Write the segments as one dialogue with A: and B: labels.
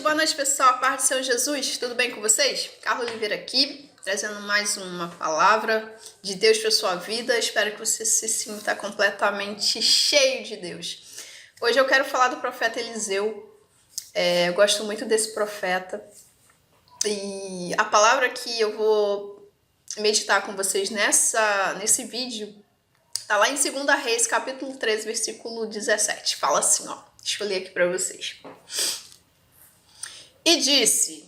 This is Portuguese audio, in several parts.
A: boa noite pessoal, a paz do Senhor Jesus, tudo bem com vocês? Carla Oliveira aqui, trazendo mais uma palavra de Deus para sua vida. Espero que você se sinta completamente cheio de Deus. Hoje eu quero falar do profeta Eliseu. Eu gosto muito desse profeta e a palavra que eu vou meditar com vocês nesse vídeo tá lá em 2 Reis, capítulo 13, versículo 17. Fala assim, ó, deixa eu ler aqui para vocês. E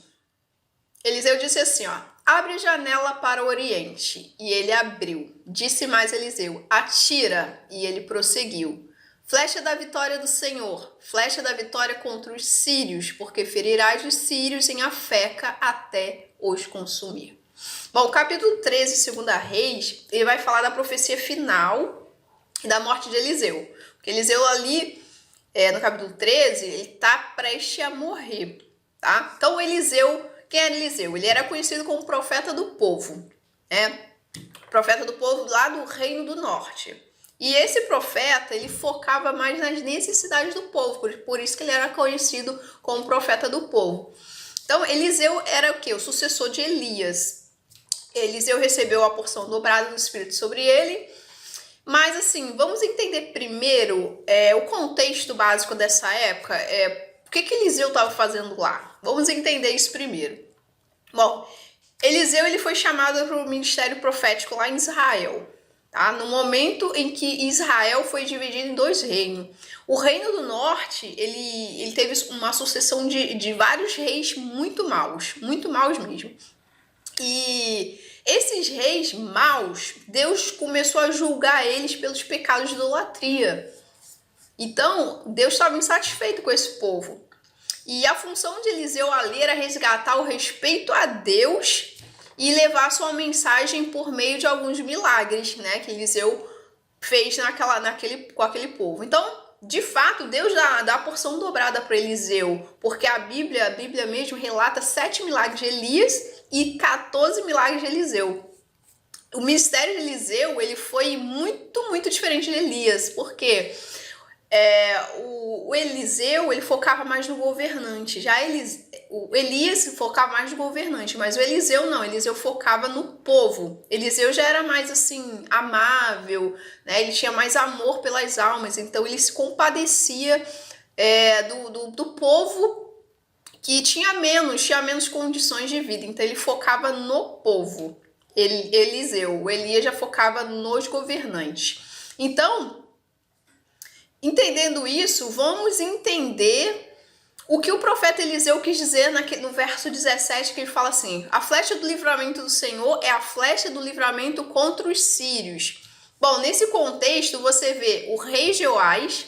A: Eliseu disse assim, ó, abre janela para o oriente. E ele abriu. Disse mais Eliseu, atira. E ele prosseguiu. Flecha da vitória do Senhor, flecha da vitória contra os sírios, porque ferirás os sírios em Afeca até os consumir. Bom, o capítulo 13, 2 Reis, ele vai falar da profecia final e da morte de Eliseu. Porque Eliseu ali, no capítulo 13, ele está prestes a morrer. Tá? Então Eliseu, quem era Eliseu? Ele era conhecido como profeta do povo, né? Profeta do povo lá do Reino do Norte. E esse profeta, ele focava mais nas necessidades do povo, por isso que ele era conhecido como profeta do povo. Então Eliseu era o quê? O sucessor de Elias. Eliseu recebeu a porção dobrada do Espírito sobre ele. Mas assim, vamos entender primeiro o contexto básico dessa época. O que Eliseu estava fazendo lá? Vamos entender isso primeiro. Bom, Eliseu ele foi chamado para o ministério profético lá em Israel, tá? No momento em que Israel foi dividido em dois reinos. O reino do norte, ele teve uma sucessão de vários reis muito maus mesmo. E esses reis maus, Deus começou a julgar eles pelos pecados de idolatria. Então, Deus estava insatisfeito com esse povo. E a função de Eliseu ali era resgatar o respeito a Deus e levar sua mensagem por meio de alguns milagres, né, que Eliseu fez com aquele povo. Então, de fato, Deus dá a porção dobrada para Eliseu, porque a Bíblia mesmo relata 7 milagres de Elias e 14 milagres de Eliseu. O ministério de Eliseu ele foi muito diferente de Elias, porque o Eliseu ele focava mais no governante, já o Elias focava mais no governante, mas o Eliseu não, Eliseu focava no povo. Eliseu já era mais assim, amável, né? Ele tinha mais amor pelas almas, então ele se compadecia do povo que tinha menos condições de vida, então ele focava no povo. Eliseu, o Elias já focava nos governantes. Então, entendendo isso, vamos entender o que o profeta Eliseu quis dizer no verso 17, que ele fala assim, a flecha do livramento do Senhor é a flecha do livramento contra os sírios. Bom, nesse contexto você vê o rei Joás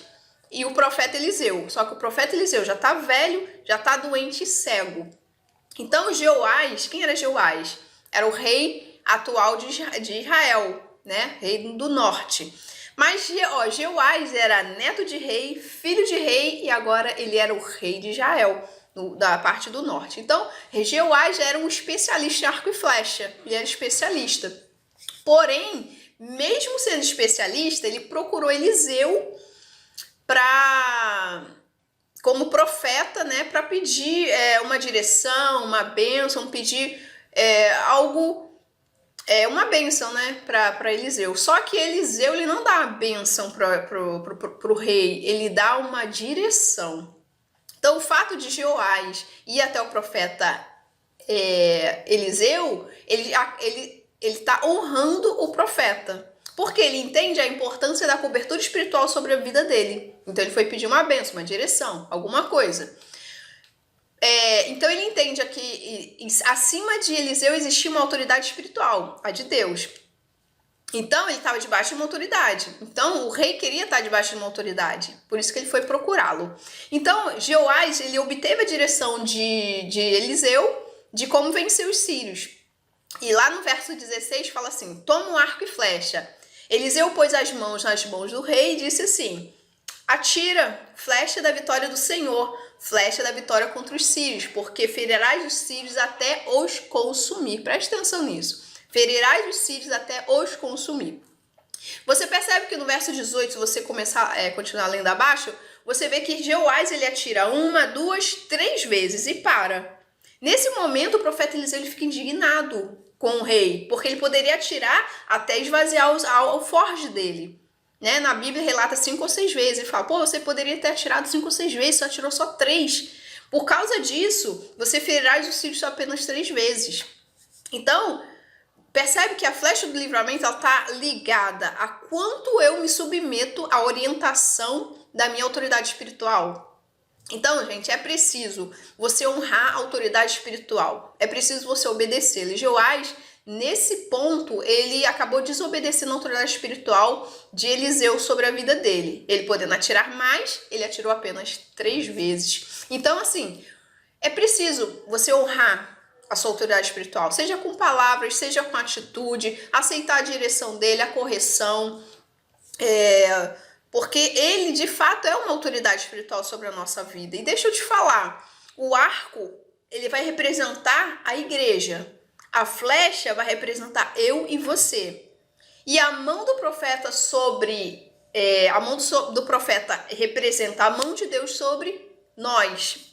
A: e o profeta Eliseu, só que o profeta Eliseu já está velho, já está doente e cego. Então Joás, quem era Joás? Era o rei atual de Israel, né? Rei do norte. Mas Joás era neto de rei, filho de rei, e agora ele era o rei de Israel, da parte do norte. Então, Joás era um especialista em arco e flecha, ele era especialista. Porém, mesmo sendo especialista, ele procurou Eliseu como profeta, né, para pedir uma direção, uma bênção, pedir algo... uma bênção, né, para Eliseu. Só que Eliseu, ele não dá a bênção pro rei, ele dá uma direção. Então, o fato de Joás ir até o profeta Eliseu, ele tá honrando o profeta. Porque ele entende a importância da cobertura espiritual sobre a vida dele. Então, ele foi pedir uma bênção, uma direção, alguma coisa. Então ele entende que acima de Eliseu existia uma autoridade espiritual, a de Deus. Então ele estava debaixo de uma autoridade. Então o rei queria estar debaixo de uma autoridade, por isso que ele foi procurá-lo. Então Joás ele obteve a direção de Eliseu de como vencer os sírios. E lá no verso 16 fala assim, toma um arco e flecha. Eliseu pôs as mãos nas mãos do rei e disse assim, atira, flecha da vitória do Senhor, flecha da vitória contra os sírios, porque ferirás os sírios até os consumir. Preste atenção nisso. Ferirás os sírios até os consumir. Você percebe que no verso 18, se você continuar lendo abaixo, você vê que Jeoás ele atira 1, 2, 3 vezes e para. Nesse momento, o profeta Eliseu ele fica indignado com o rei, porque ele poderia atirar até esvaziar o alforje dele. Né? Na Bíblia relata 5 ou 6 vezes. Ele fala, pô, você poderia ter atirado 5 ou 6 vezes, só atirou só 3. Por causa disso, você ferirá os sírios apenas 3 vezes. Então, percebe que a flecha do livramento está ligada a quanto eu me submeto à orientação da minha autoridade espiritual. Então, gente, é preciso você honrar a autoridade espiritual. É preciso você obedecer. Jeoás, nesse ponto, ele acabou desobedecendo a autoridade espiritual de Eliseu sobre a vida dele. Ele podendo atirar mais, ele atirou apenas 3 vezes. Então, assim, é preciso você honrar a sua autoridade espiritual, seja com palavras, seja com atitude, aceitar a direção dele, a correção, porque ele, de fato, é uma autoridade espiritual sobre a nossa vida. E deixa eu te falar, o arco, ele vai representar a igreja. A flecha vai representar eu e você. E a mão do profeta do profeta representa a mão de Deus sobre nós.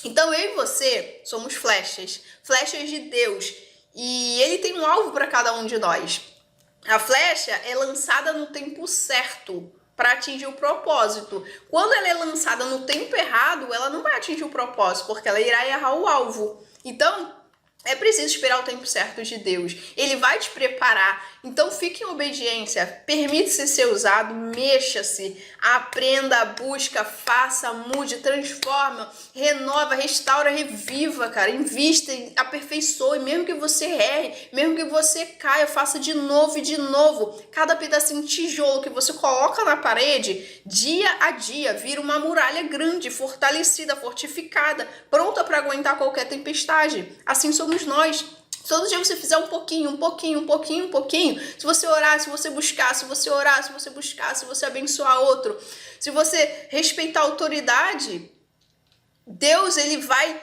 A: Então eu e você somos flechas de Deus. E ele tem um alvo para cada um de nós. A flecha é lançada no tempo certo para atingir o propósito. Quando ela é lançada no tempo errado, ela não vai atingir o propósito, porque ela irá errar o alvo. Então, é preciso esperar o tempo certo de Deus. Ele vai te preparar. Então, fique em obediência. Permita-se ser usado. Mexa-se. Aprenda, busca, faça, mude, transforma, renova, restaura, reviva, cara. Invista, aperfeiçoe. Mesmo que você erre, mesmo que você caia, faça de novo e de novo. Cada pedacinho de tijolo que você coloca na parede, dia a dia, vira uma muralha grande, fortalecida, fortificada, pronta para aguentar qualquer tempestade. Assim somos nós. Todo dia você fizer um pouquinho, se você orar, se você buscar, se você orar, se você buscar, se você abençoar outro, se você respeitar a autoridade, Deus, ele vai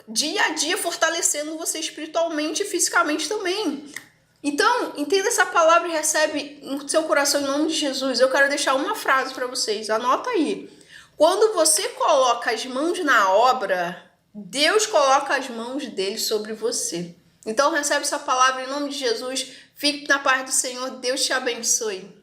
A: dia a dia fortalecendo você espiritualmente e fisicamente também. Então, entenda essa palavra e recebe no seu coração em nome de Jesus. Eu quero deixar uma frase para vocês, anota aí. Quando você coloca as mãos na obra, Deus coloca as mãos dele sobre você. Então recebe essa palavra em nome de Jesus. Fique na paz do Senhor. Deus te abençoe.